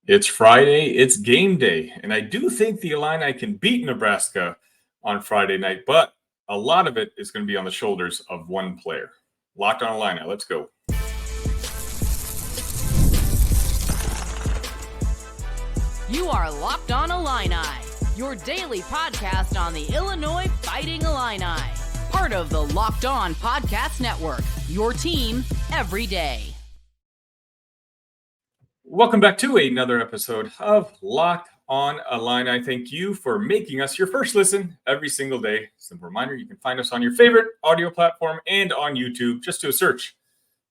It's Friday, it's game day, and I do think the Illini can beat Nebraska on Friday night, but a lot of it is going to be on the shoulders of one player. Locked on Illini, let's go. You are Locked on Illini, your daily podcast on the Illinois Fighting Illini, part of the Locked On Podcast Network, your team every day. Welcome back to another episode of Locked on Illini. Thank you for making us your first listen every single day. Simple reminder, you can find us on your favorite audio platform and on YouTube. Just do a search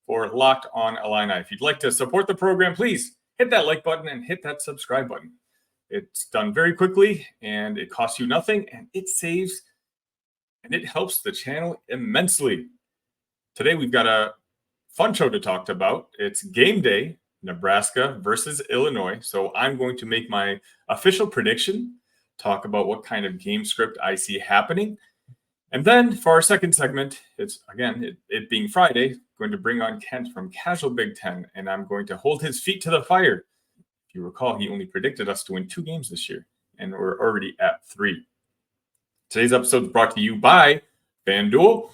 for Locked on Illini. If you'd like to support the program, please hit that like button and hit that subscribe button. It's done very quickly and it costs you nothing and it saves and it helps the channel immensely. Today we've got a fun show to talk about. It's game day. Nebraska versus Illinois. So I'm going to make my official prediction, talk about what kind of game script I see happening. And then for our second segment, it's again, it being Friday, going to bring on Kent from Casual Big Ten, and I'm going to hold his feet to the fire. If you recall, he only predicted us to win 2 games this year, and we're already at 3. Today's episode is brought to you by FanDuel.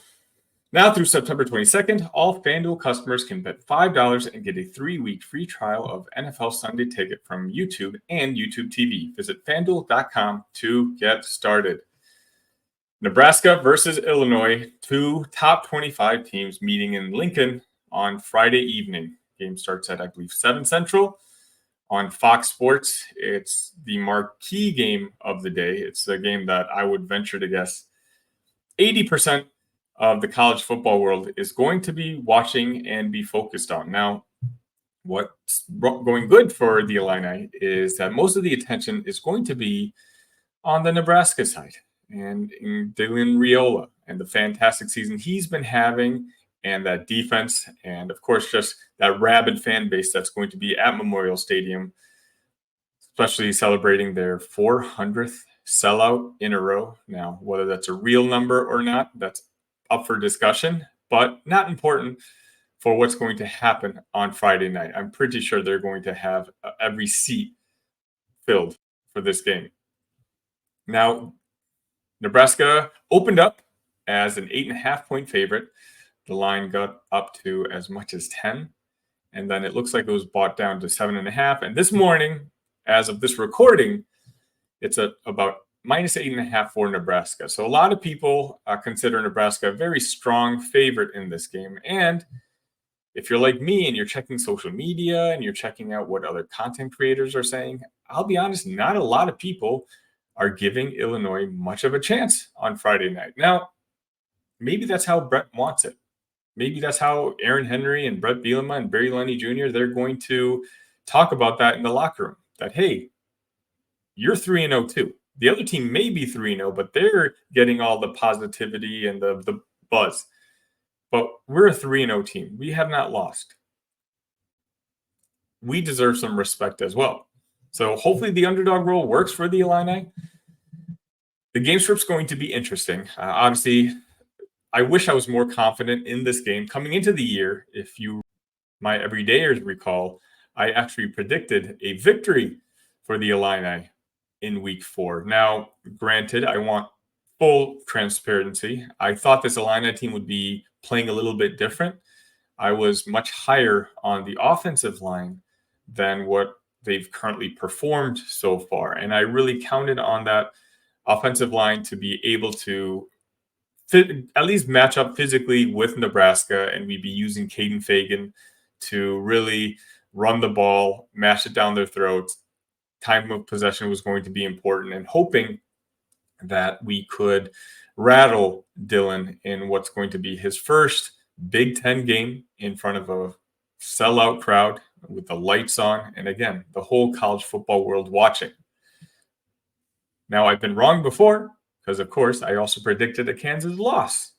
Now through September 22nd, all FanDuel customers can bet $5 and get a 3-week free trial of NFL Sunday Ticket from YouTube and YouTube TV. Visit FanDuel.com to get started. Nebraska versus Illinois, 2 top 25 teams meeting in Lincoln on Friday evening. Game starts at, I believe, 7 Central on Fox Sports. It's the marquee game of the day. It's the game that I would venture to guess 80% of the college football world is going to be watching and be focused on. Now, what's going good for the Illini is that most of the attention is going to be on the Nebraska side and in Dylan Raiola and the fantastic season he's been having and that defense and, of course, just that rabid fan base that's going to be at Memorial Stadium, especially celebrating their 400th sellout in a row. Now, whether that's a real number or not, that's up for discussion, but not important for what's going to happen on Friday night. I'm pretty sure they're going to have every seat filled for this game. Now, Nebraska opened up as an 8.5-point favorite. The line got up to as much as 10, and then it looks like it was bought down to 7.5. And this morning, as of this recording, it's about minus 8.5 for Nebraska. So a lot of people consider Nebraska a very strong favorite in this game. And if you're like me and you're checking social media and you're checking out what other content creators are saying, I'll be honest, not a lot of people are giving Illinois much of a chance on Friday night. Now, maybe that's how Brett wants it. Maybe that's how Aaron Henry and Brett Bielema and Barry Lundy Jr., they're going to talk about that in the locker room. That, hey, you're 3-0 too. The other team may be 3-0, but they're getting all the positivity and the buzz. But we're a 3-0 team. We have not lost. We deserve some respect as well. So hopefully the underdog role works for the Illini. The game script's going to be interesting. Obviously, I wish I was more confident in this game. Coming into the year, if my everydayers recall, I actually predicted a victory for the Illini in week 4. Now, granted, I want full transparency. I thought this Illini team would be playing a little bit different. I was much higher on the offensive line than what they've currently performed so far. And I really counted on that offensive line to be able to at least match up physically with Nebraska, and we'd be using Caden Fagan to really run the ball, mash it down their throats. Time of possession was going to be important, and hoping that we could rattle Dylan in what's going to be his first Big Ten game in front of a sellout crowd with the lights on, and again, the whole college football world watching. Now, I've been wrong before because, of course, I also predicted a Kansas loss,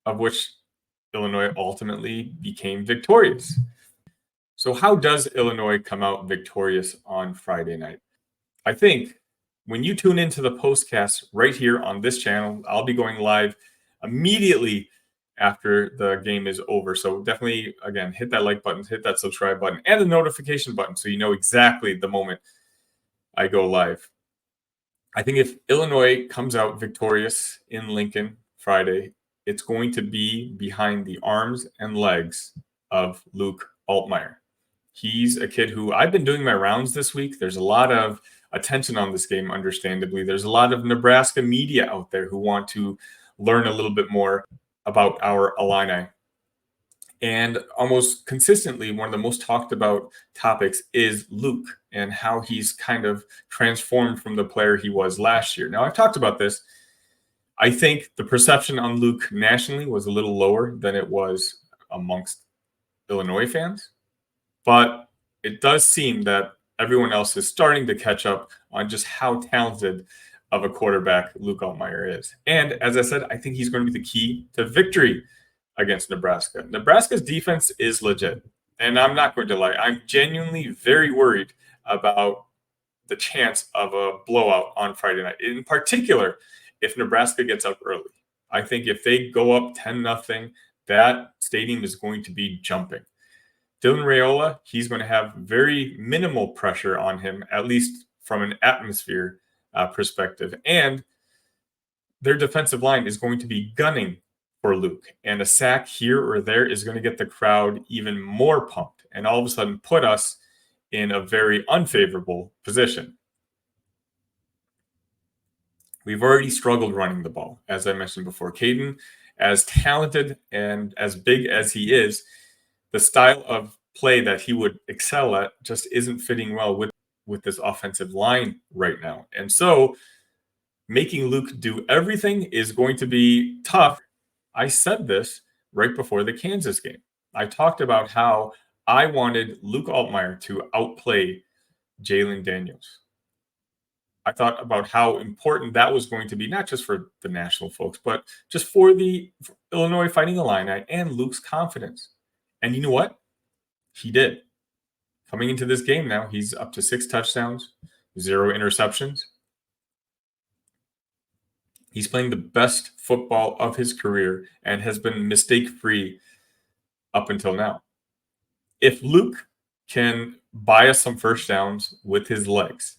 of which Illinois ultimately became victorious. So how does Illinois come out victorious on Friday night? I think when you tune into the postcast right here on this channel, I'll be going live immediately after the game is over. So definitely, again, hit that like button, hit that subscribe button, and the notification button so you know exactly the moment I go live. I think if Illinois comes out victorious in Lincoln Friday, it's going to be behind the arms and legs of Luke Altmyer. He's a kid who I've been doing my rounds this week. There's a lot of attention on this game, understandably. There's a lot of Nebraska media out there who want to learn a little bit more about our Illini. And almost consistently, one of the most talked about topics is Luke and how he's kind of transformed from the player he was last year. Now, I've talked about this. I think the perception on Luke nationally was a little lower than it was amongst Illinois fans. But it does seem that everyone else is starting to catch up on just how talented of a quarterback Luke Altmyer is. And as I said, I think he's going to be the key to victory against Nebraska. Nebraska's defense is legit. And I'm not going to lie, I'm genuinely very worried about the chance of a blowout on Friday night. In particular, if Nebraska gets up early. I think if they go up 10-0, that stadium is going to be jumping. Dylan Raiola, he's going to have very minimal pressure on him, at least from an atmosphere perspective. And their defensive line is going to be gunning for Luke. And a sack here or there is going to get the crowd even more pumped and all of a sudden put us in a very unfavorable position. We've already struggled running the ball, as I mentioned before. Caden, as talented and as big as he is, the style of play that he would excel at just isn't fitting well with this offensive line right now. And so making Luke do everything is going to be tough. I said this right before the Kansas game. I talked about how I wanted Luke Altmyer to outplay Jalen Daniels. I thought about how important that was going to be, not just for the national folks, but just for the Illinois Fighting Illini and Luke's confidence. And you know what? He did. Coming into this game now, he's up to 6 touchdowns, 0 interceptions. He's playing the best football of his career and has been mistake-free up until now. If Luke can buy us some first downs with his legs,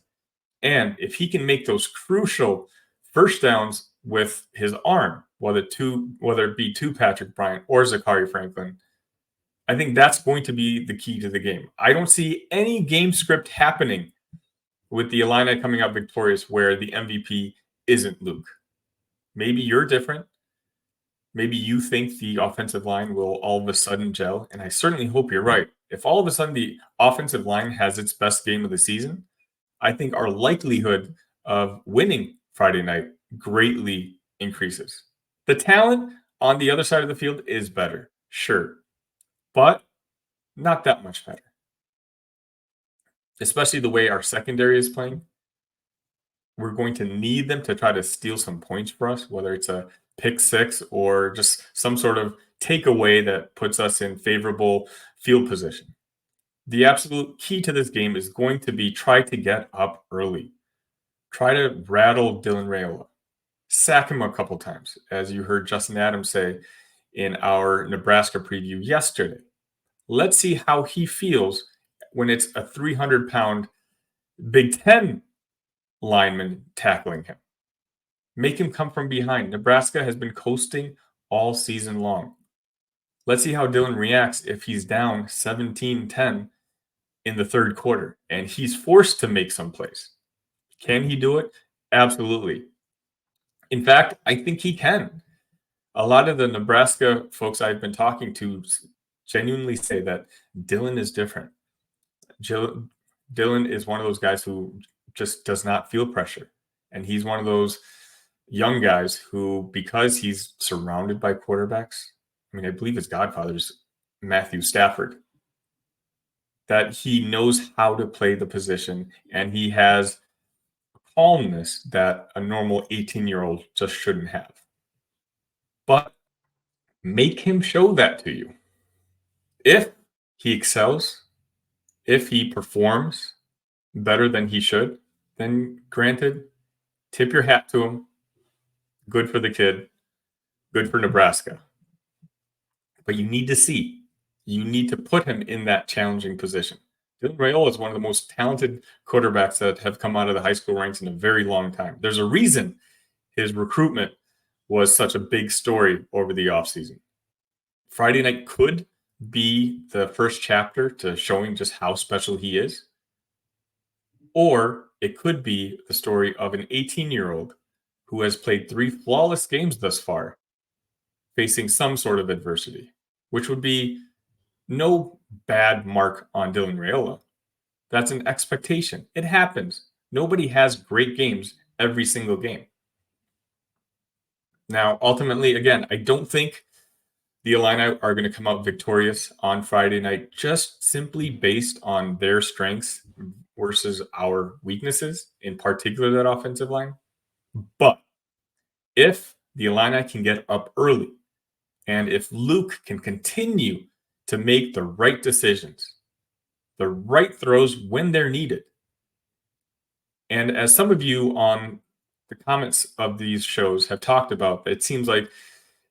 and if he can make those crucial first downs with his arm, whether it be to Patrick Bryant or Zachary Franklin, I think that's going to be the key to the game. I don't see any game script happening with the Illini coming out victorious where the MVP isn't Luke. Maybe you're different. Maybe you think the offensive line will all of a sudden gel, and I certainly hope you're right. If all of a sudden the offensive line has its best game of the season, I think our likelihood of winning Friday night greatly increases. The talent on the other side of the field is better, sure, but not that much better. Especially the way our secondary is playing. We're going to need them to try to steal some points for us, whether it's a pick six or just some sort of takeaway that puts us in favorable field position. The absolute key to this game is going to be try to get up early. Try to rattle Dylan Raiola. Sack him a couple times, as you heard Justin Adams say in our Nebraska preview yesterday. Let's see how he feels when it's a 300-pound Big Ten lineman tackling him. Make him come from behind. Nebraska has been coasting all season long. Let's see how Dylan reacts if he's down 17-10 in the third quarter and he's forced to make some plays. Can he do it? Absolutely. In fact, I think he can. A lot of the Nebraska folks I've been talking to genuinely say that Dylan is different. Dylan is one of those guys who just does not feel pressure. And he's one of those young guys who, because he's surrounded by quarterbacks, I mean, I believe his godfather's Matthew Stafford, that he knows how to play the position and he has a calmness that a normal 18-year-old just shouldn't have. But make him show that to you. If he excels, if he performs better than he should, then granted, tip your hat to him. Good for the kid. Good for Nebraska. But you need to see. You need to put him in that challenging position. Dylan Raiola is one of the most talented quarterbacks that have come out of the high school ranks in a very long time. There's a reason his recruitment was such a big story over the offseason. Friday night could be the first chapter to showing just how special he is. Or it could be the story of an 18-year-old who has played 3 flawless games thus far, facing some sort of adversity, which would be no bad mark on Dylan Raiola. That's an expectation. It happens. Nobody has great games every single game. Now, ultimately, again, I don't think the Illini are going to come out victorious on Friday night just simply based on their strengths versus our weaknesses, in particular that offensive line. But if the Illini can get up early, and if Luke can continue to make the right decisions, the right throws when they're needed, and as some of you on the comments of these shows have talked about, it seems like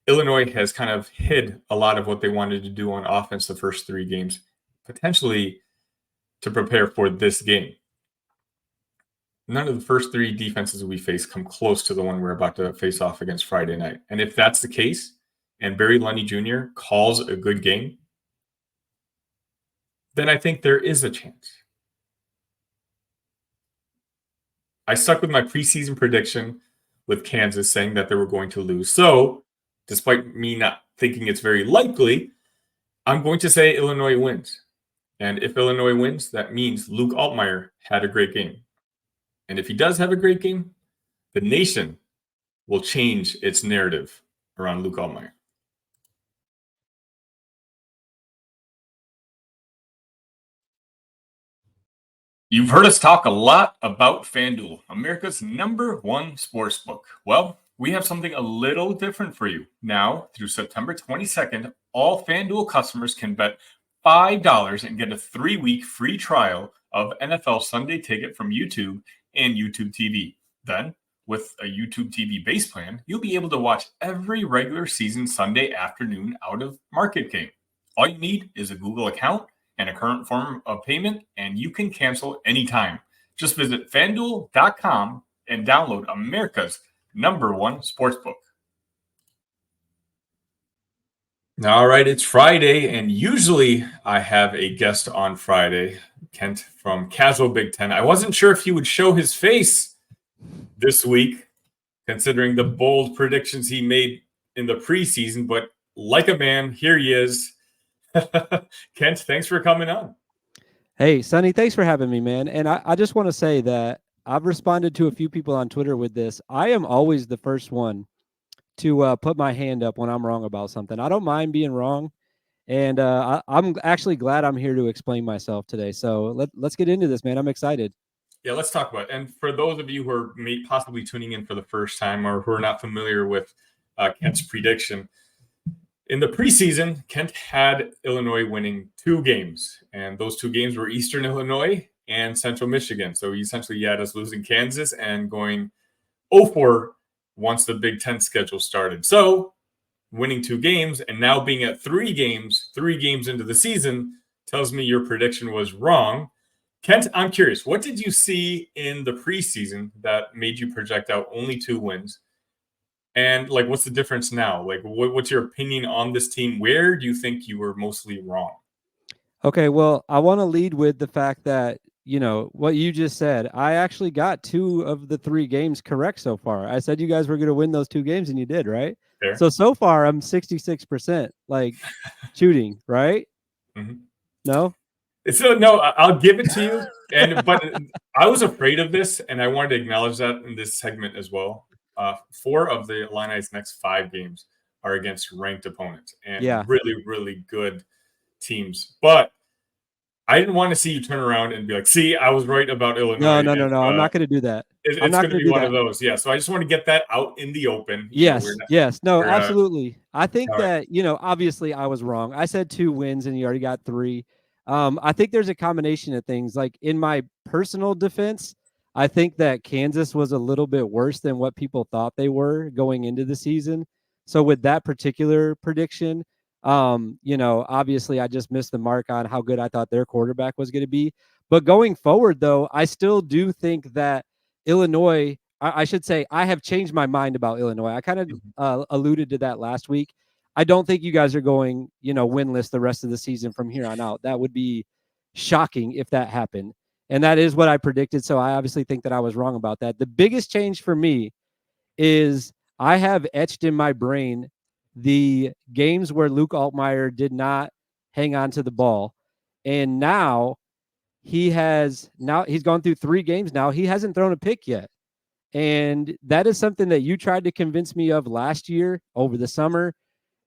Illinois has kind of hid a lot of what they wanted to do on offense the first 3 games, potentially to prepare for this game. None of the first 3 defenses we face come close to the one we're about to face off against Friday night. And if that's the case, and Barry Lunny Jr. calls a good game, then I think there is a chance. I stuck with my preseason prediction with Kansas saying that they were going to lose. So, despite me not thinking it's very likely, I'm going to say Illinois wins. And if Illinois wins, that means Luke Altmyer had a great game. And if he does have a great game, the nation will change its narrative around Luke Altmyer. You've heard us talk a lot about FanDuel, America's #1 sportsbook. Well, we have something a little different for you. Now, through September 22nd, all FanDuel customers can bet $5 and get a 3-week free trial of NFL Sunday Ticket from YouTube and YouTube TV. Then, with a YouTube TV base plan, you'll be able to watch every regular season Sunday afternoon out of market game. All you need is a Google account and a current form of payment, and you can cancel anytime. Just visit FanDuel.com and download America's #1 sportsbook. All right, it's Friday, and usually I have a guest on Friday, Kent from Casual Big Ten. I wasn't sure if he would show his face this week, considering the bold predictions he made in the preseason, but like a man, here he is. Kent, thanks for coming on. Hey, Sonny, thanks for having me, man. And I just want to say that I've responded to a few people on Twitter with this. I am always the first one to put my hand up when I'm wrong about something. I don't mind being wrong. And I'm actually glad I'm here to explain myself today. So let's get into this, man. I'm excited. Yeah, let's talk about it. And for those of you who are possibly tuning in for the first time or who are not familiar with Kent's prediction, in the preseason, Kent had Illinois winning 2 games, and those 2 games were Eastern Illinois and Central Michigan. So he essentially had us losing Kansas and going 0-4 once the Big Ten schedule started. So winning 2 games and now being at 3 games into the season tells me your prediction was wrong. Kent, I'm curious, what did you see in the preseason that made you project out only 2 wins? And what's the difference now? What's your opinion on this team? Where do you think you were mostly wrong? Okay, well, I want to lead with the fact that, what you just said. I actually got 2 of the 3 games correct so far. I said you guys were going to win those 2 games, and you did, right? Fair. So far, I'm 66% shooting, right? Mm-hmm. No? So no, I'll give it to you. But I was afraid of this, and I wanted to acknowledge that in this segment as well. 4 of the Illini's next 5 games are against ranked opponents and really, really good teams. But I didn't want to see you turn around and be like, see, I was right about Illinois. No. I'm not going to do that. It's going to be one of those. Yeah. So I just want to get that out in the open. Yes. No, absolutely. I think that, obviously I was wrong. I said 2 wins and you already got 3. I think there's a combination of things. In my personal defense, I think that Kansas was a little bit worse than what people thought they were going into the season. So with that particular prediction, Obviously I just missed the mark on how good I thought their quarterback was going to be. But going forward, though, I still do think that Illinois, I should say, I have changed my mind about Illinois. I kind of alluded to that last week. I don't think you guys are going, winless the rest of the season from here on out. That would be shocking if that happened. And that is what I predicted. So I obviously think that I was wrong about that. The biggest change for me is I have etched in my brain the games where Luke Altmyer did not hang on to the ball. And now he's gone through 3 games now. He hasn't thrown a pick yet. And that is something that you tried to convince me of last year over the summer.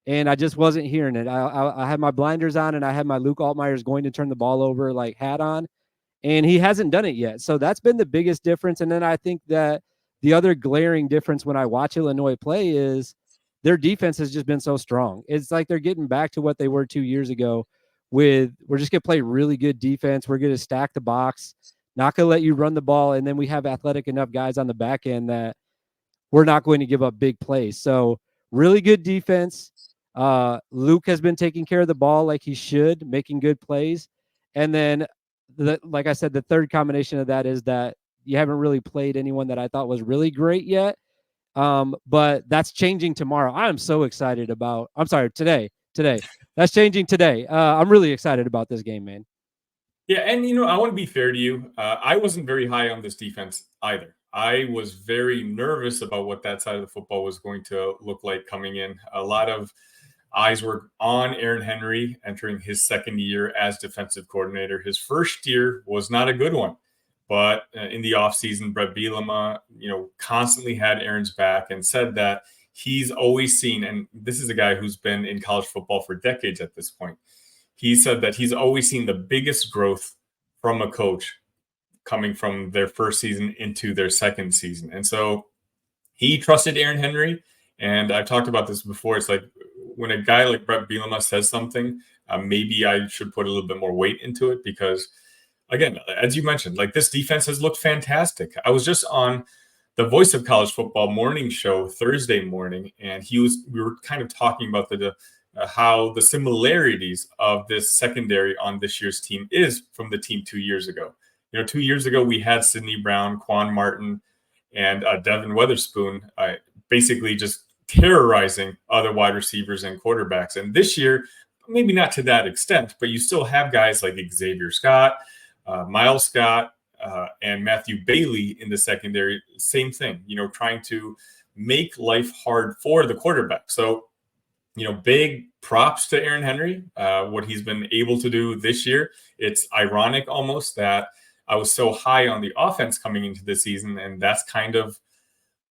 And I just wasn't hearing it. I had my blinders on and I had my Luke Altmyer's going to turn the ball over like hat on. And he hasn't done it yet. So that's been the biggest difference. And then I think that the other glaring difference when I watch Illinois play is their defense has just been so strong. It's like they're getting back to what they were 2 years ago we're just going to play really good defense. We're going to stack the box, not going to let you run the ball. And then we have athletic enough guys on the back end that we're not going to give up big plays. So really good defense. Luke has been taking care of the ball like he should, making good plays. And then, like I said, the third combination of that is that you haven't really played anyone that I thought was really great yet. But that's changing tomorrow. I'm so excited about, today. That's changing today. I'm really excited about this game, man. Yeah, and I want to be fair to you. I wasn't very high on this defense either. I was very nervous about what that side of the football was going to look like coming in. A lot of eyes were on Aaron Henry entering his second year as defensive coordinator. His first year was not a good one. But in the offseason, Brett Bielema, constantly had Aaron's back and said that he's always seen, and this is a guy who's been in college football for decades at this point. He said that he's always seen the biggest growth from a coach coming from their first season into their second season. And so he trusted Aaron Henry. And I've talked about this before. It's like when a guy like Brett Bielema says something, maybe I should put a little bit more weight into it because, again, as you mentioned, like this defense has looked fantastic. I was just on the Voice of College Football morning show Thursday morning, and we were kind of talking about how the similarities of this secondary on this year's team is from the team 2 years ago. 2 years ago, we had Sidney Brown, Quan Martin, and Devin Weatherspoon basically just terrorizing other wide receivers and quarterbacks. And this year, maybe not to that extent, but you still have guys like Xavier Scott, Miles Scott, and Matthew Bailey in the secondary. Same thing, trying to make life hard for the quarterback. So, big props to Aaron Henry, what he's been able to do this year. It's ironic almost that I was so high on the offense coming into the season, and that's kind of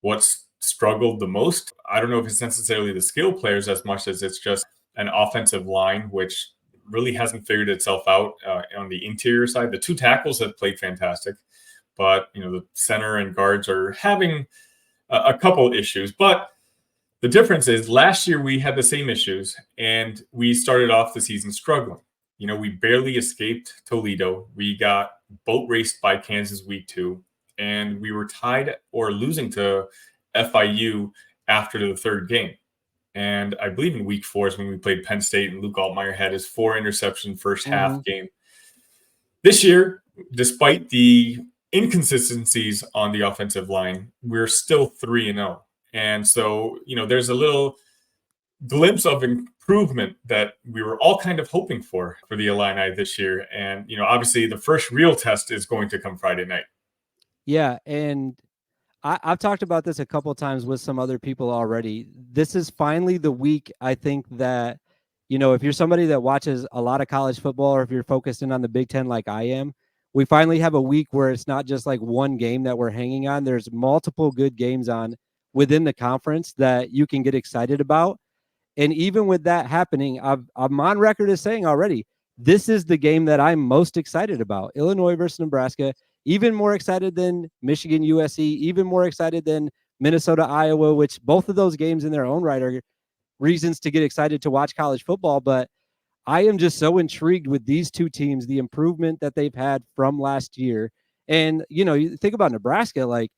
what's struggled the most. I don't know if it's necessarily the skill players as much as it's just an offensive line, which really hasn't figured itself out on the interior side. The 2 tackles have played fantastic, but the center and guards are having a couple issues. But the difference is last year we had the same issues, and we started off the season struggling. We barely escaped Toledo. We got boat raced by Kansas week 2, and we were tied or losing to FIU after the third game. And I believe in week 4 is when we played Penn State, and Luke Altmyer had his 4 interception first half game. This year, despite the inconsistencies on the offensive line, we're still 3-0. And so, there's a little glimpse of improvement that we were all kind of hoping for the Illini this year. And, obviously the first real test is going to come Friday night. Yeah. And I've talked about this a couple of times with some other people already. This is finally the week, I think, that, if you're somebody that watches a lot of college football or if you're focused in on the Big Ten like I am, we finally have a week where it's not just like one game that we're hanging on. There's multiple good games on within the conference that you can get excited about. And even with that happening, I'm on record as saying already, this is the game that I'm most excited about. Illinois versus Nebraska. Even more excited than Michigan, USC, even more excited than Minnesota, Iowa, which both of those games in their own right are reasons to get excited to watch college football. But I am just so intrigued with these 2 teams, the improvement that they've had from last year. And, you think about Nebraska, like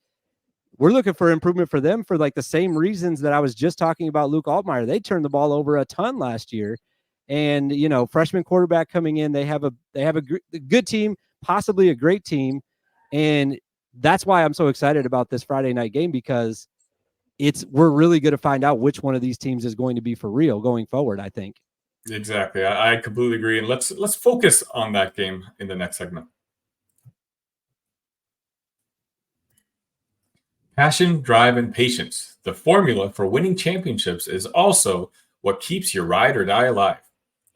we're looking for improvement for them for like the same reasons that I was just talking about Luke Altmyer. They turned the ball over a ton last year. and freshman quarterback coming in. They have a good team, possibly a great team, and that's why I'm so excited about this Friday night game, because we're really going to find out which one of these teams is going to be for real going forward, I think. Exactly. I completely agree. And let's focus on that game in the next segment. Passion, drive, and patience. The formula for winning championships is also what keeps your ride or die alive.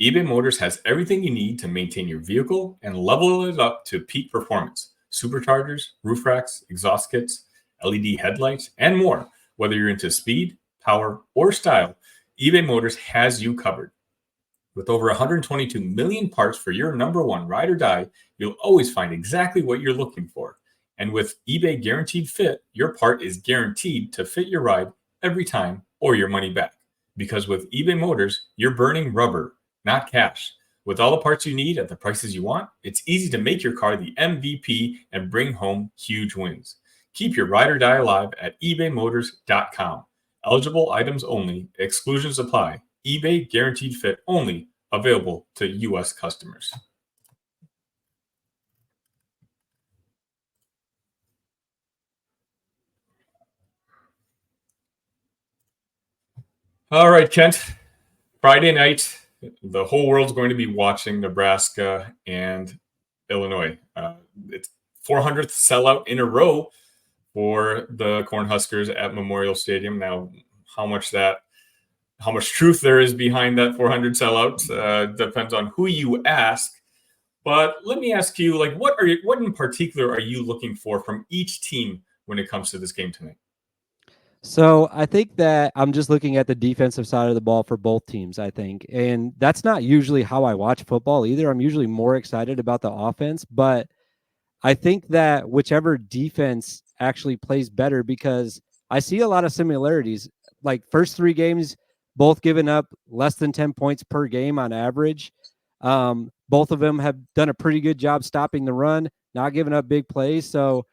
eBay Motors has everything you need to maintain your vehicle and level it up to peak performance. Superchargers, roof racks, exhaust kits, LED headlights, and more. Whether you're into speed, power, or style, eBay Motors has you covered. With over 122 million parts for your number one ride or die, you'll always find exactly what you're looking for. And with eBay Guaranteed Fit, your part is guaranteed to fit your ride every time or your money back. Because with eBay Motors, you're burning rubber, not cash. With all the parts you need at the prices you want, it's easy to make your car the MVP and bring home huge wins. Keep your ride or die alive at ebaymotors.com. Eligible items only. Exclusions apply. eBay Guaranteed Fit only. Available to U.S. customers. All right, Kent. Friday night, the whole world's going to be watching Nebraska and Illinois. It's 400th sellout in a row for the Cornhuskers at Memorial Stadium. Now, how much truth there is behind that 400 sellout depends on who you ask. But let me ask you, what in particular are you looking for from each team when it comes to this game tonight? So I think that I'm just looking at the defensive side of the ball for both teams, I think. And that's not usually how I watch football either. I'm usually more excited about the offense, but I think that whichever defense actually plays better, because I see a lot of similarities. Like first 3 games, both giving up less than 10 points per game on average. Both of them have done a pretty good job stopping the run, not giving up big plays. So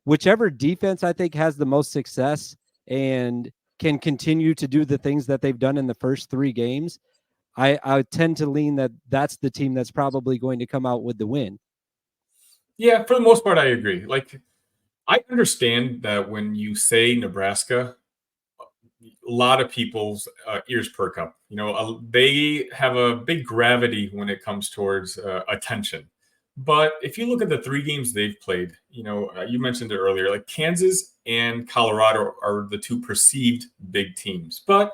whichever defense I think has the most success and can continue to do the things that they've done in the first 3 games, I tend to lean that that's the team that's probably going to come out with the win. Yeah, for the most part, I agree. I understand that when you say Nebraska, a lot of people's ears perk up. They have a big gravity when it comes towards attention. But if you look at the 3 games they've played, you mentioned it earlier, like Kansas and Colorado are the 2 perceived big teams. But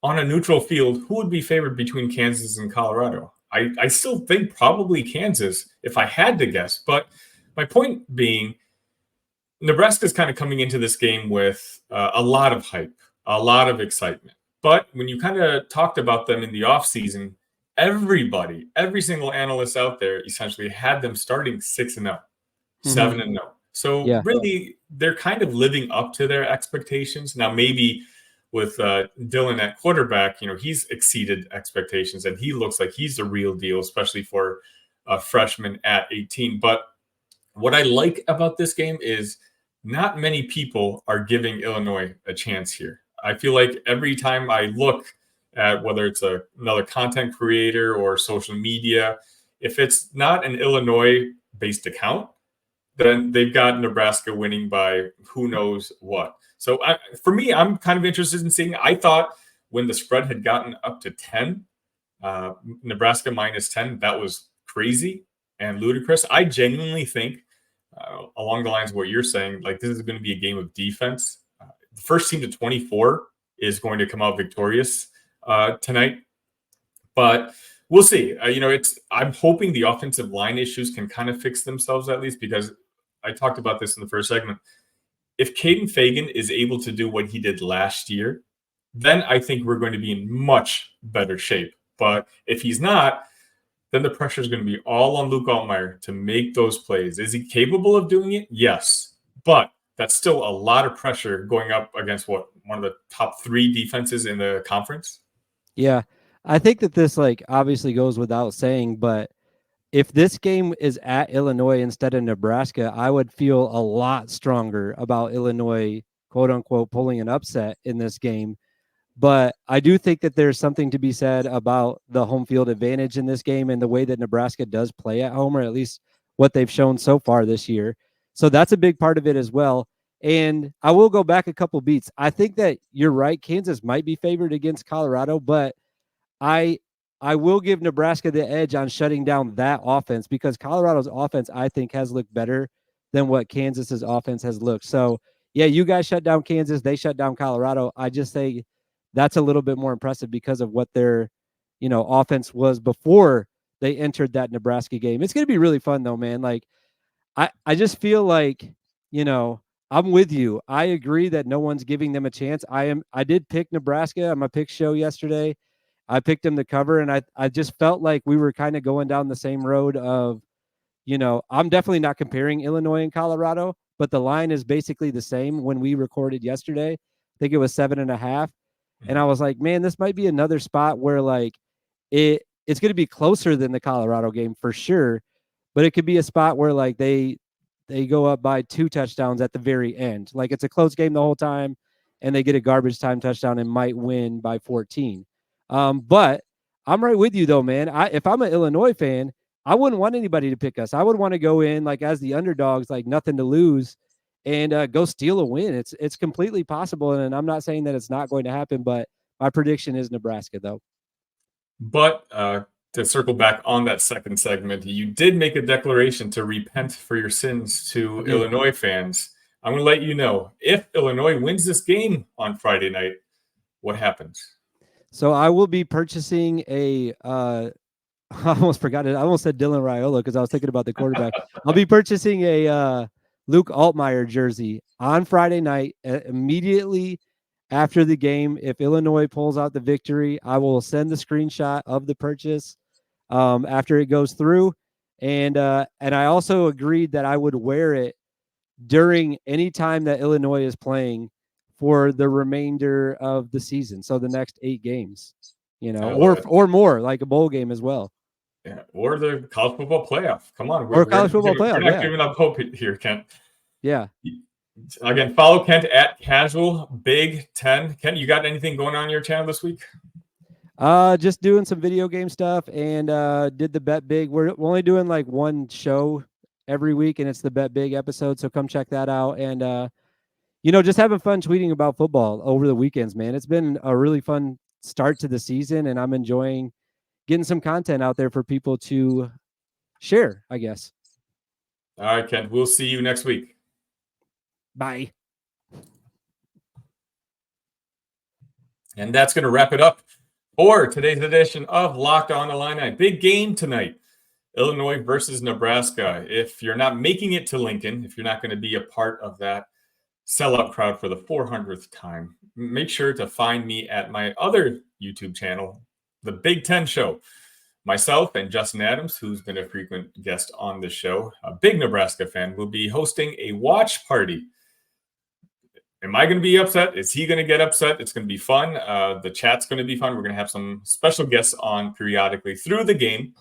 on a neutral field, who would be favored between Kansas and Colorado? I still think probably Kansas, if I had to guess. But my point being, Nebraska's kind of coming into this game with a lot of hype, a lot of excitement. But when you kind of talked about them in the offseason, every single analyst out there essentially had them starting 6-0, 7-0. So really, they're kind of living up to their expectations. Now, maybe with Dylan at quarterback, he's exceeded expectations and he looks like he's the real deal, especially for a freshman at 18. But what I like about this game is not many people are giving Illinois a chance here. I feel like every time I look at whether it's another content creator or social media, if it's not an Illinois-based account, then they've got Nebraska winning by who knows what. So for me, I'm kind of interested in seeing. I thought when the spread had gotten up to 10, Nebraska minus 10, that was crazy and ludicrous. I genuinely think, along the lines of what you're saying, this is going to be a game of defense. The first team to 24 is going to come out victorious tonight, but we'll see. I'm hoping the offensive line issues can kind of fix themselves at least, because I talked about this in the first segment. If Caden Fagan is able to do what he did last year, then I think we're going to be in much better shape. But if he's not, then the pressure is going to be all on Luke Altmyer to make those plays. Is he capable of doing it? Yes. But that's still a lot of pressure going up against one of the top 3 defenses in the conference. Yeah. I think that this obviously goes without saying, but if this game is at Illinois instead of Nebraska, I would feel a lot stronger about Illinois, quote unquote, pulling an upset in this game. But I do think that there's something to be said about the home field advantage in this game and the way that Nebraska does play at home, or at least what they've shown so far this year. So that's a big part of it as well. And I will go back a couple beats. I think that you're right. Kansas might be favored against Colorado, but I will give Nebraska the edge on shutting down that offense, because Colorado's offense, I think, has looked better than what Kansas's offense has looked. So, yeah, you guys shut down Kansas. They shut down Colorado. I just say that's a little bit more impressive because of what their, offense was before they entered that Nebraska game. It's going to be really fun, though, man. Like, I just feel like, I'm with you. I agree that no one's giving them a chance. I did pick Nebraska on my pick show yesterday. I picked them to cover, and I just felt like we were kind of going down the same road of, I'm definitely not comparing Illinois and Colorado, but the line is basically the same when we recorded yesterday. I think it was 7.5. And I was like, man, this might be another spot where like it's going to be closer than the Colorado game for sure, but it could be a spot where like they go up by 2 touchdowns at the very end. Like it's a close game the whole time, and they get a garbage time touchdown and might win by 14. But I'm right with you though, man. If I'm an Illinois fan, I wouldn't want anybody to pick us. I would want to go in like as the underdogs, like nothing to lose, and go steal a win. It's completely possible, and I'm not saying that it's not going to happen, but my prediction is Nebraska though. But to circle back on that second segment, you did make a declaration to repent for your sins to Illinois fans. I'm going to let you know, if Illinois wins this game on Friday night, what happens? So I will be purchasing I almost forgot it. I almost said Dylan Raiola because I was thinking about the quarterback. I'll be purchasing a Luke Altmyer jersey on Friday night immediately after the game. If Illinois pulls out the victory, I will send the screenshot of the purchase after it goes through. And I also agreed that I would wear it during any time that Illinois is playing for the remainder of the season. So the next 8 games, or more, like a bowl game as well. Yeah, or the college football playoff. Come on. College football playoff. We're not giving up hope here, Kent. Yeah. Again, follow Kent at Casual Big 10. Kent, you got anything going on your channel this week? Just doing some video game stuff, and did the Bet Big. We're only doing like one show every week, and it's the Bet Big episode. So come check that out. And just having fun tweeting about football over the weekends, man. It's been a really fun start to the season, and I'm enjoying getting some content out there for people to share, I guess. All right, Kent. We'll see you next week. Bye. And that's going to wrap it up for today's edition of Locked On Illini. Big game tonight. Illinois versus Nebraska. If you're not making it to Lincoln, if you're not going to be a part of that sellout crowd for the 400th time, make sure to find me at my other YouTube channel, The Big Ten Show. Myself and Justin Adams, who's been a frequent guest on the show, a big Nebraska fan, will be hosting a watch party. Am I going to be upset? Is he going to get upset? It's going to be fun. The chat's going to be fun. We're going to have some special guests on periodically through the game.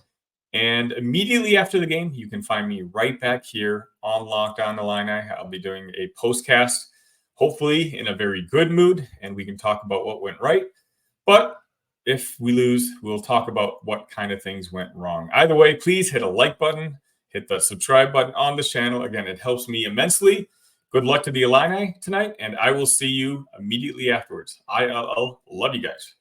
And immediately after the game, you can find me right back here on Locked On Illini. I'll be doing a postcast, hopefully in a very good mood, and we can talk about what went right. But if we lose, we'll talk about what kind of things went wrong. Either way, please hit a like button, hit the subscribe button on this channel. Again, it helps me immensely. Good luck to the Illini tonight, and I will see you immediately afterwards. ILL. Love you guys.